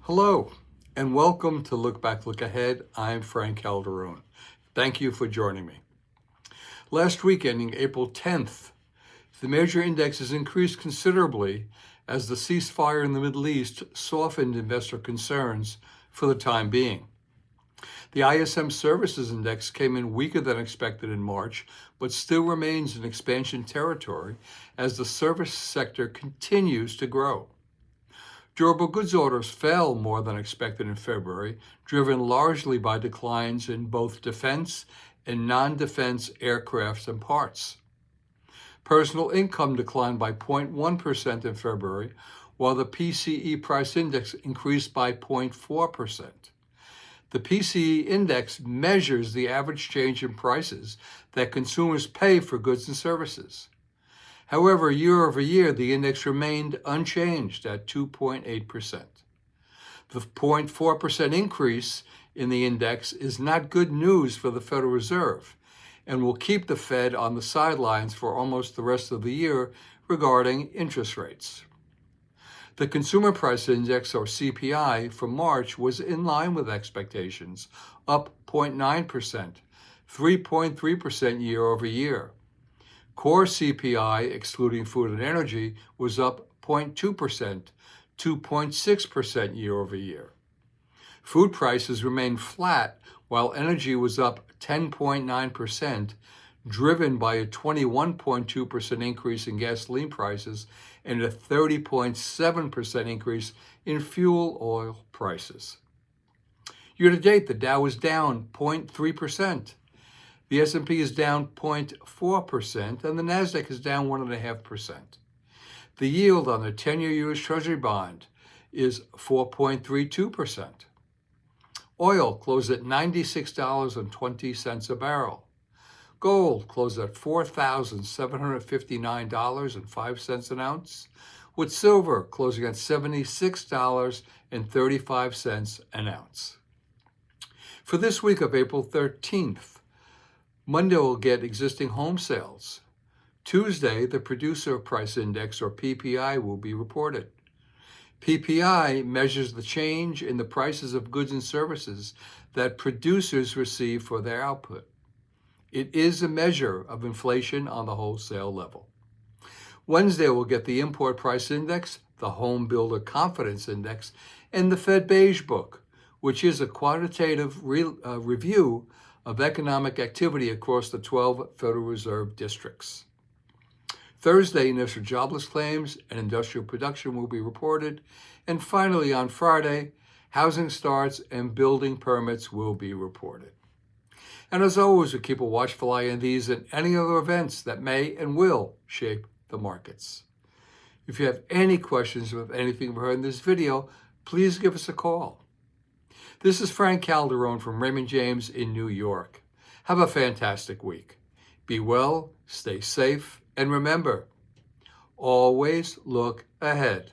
Hello, and welcome to Look Back, Look Ahead. I'm Frank Calderone. Thank you for joining me. Last week, ending April 10th, the major indexes increased considerably as the ceasefire in the Middle East softened investor concerns for the time being. The ISM Services Index came in weaker than expected in March, but still remains in expansion territory as the service sector continues to grow. Durable goods orders fell more than expected in February, driven largely by declines in both defense and non-defense aircraft and parts. Personal income declined by 0.1% in February, while the PCE price index increased by 0.4%. The PCE index measures the average change in prices that consumers pay for goods and services. However, year over year, the index remained unchanged at 2.8%. The 0.4% increase in the index is not good news for the Federal Reserve and will keep the Fed on the sidelines for almost the rest of the year regarding interest rates. The Consumer Price Index, or CPI, for March was in line with expectations, up 0.9%, 3.3% year over year. Core CPI, excluding food and energy, was up 0.2%, 2.6% year over year. Food prices remained flat, while energy was up 10.9%, driven by a 21.2% increase in gasoline prices and a 30.7% increase in fuel oil prices. Year to date, the Dow is down 0.3%. The S&P is down 0.4%, and the Nasdaq is down 1.5%. The yield on the 10-year U.S. Treasury bond is 4.32%. Oil closed at $96.20 a barrel. Gold closed at $4,759.05 an ounce, with silver closing at $76.35 an ounce. For this week of April 13th, Monday will get existing home sales. Tuesday, the Producer Price Index, or PPI, will be reported. PPI measures the change in the prices of goods and services that producers receive for their output. It is a measure of inflation on the wholesale level. Wednesday, we'll get the Import Price Index, the Home Builder Confidence Index, and the Fed Beige Book, which is a quantitative review of economic activity across the 12 Federal Reserve districts. Thursday, initial jobless claims and industrial production will be reported. And finally, on Friday, housing starts and building permits will be reported. And as always, we keep a watchful eye on these and any other events that may and will shape the markets. If you have any questions about anything we've heard in this video, please give us a call. This is Frank Calderone from Raymond James in New York. Have a fantastic week. Be well, stay safe, and remember, always look ahead.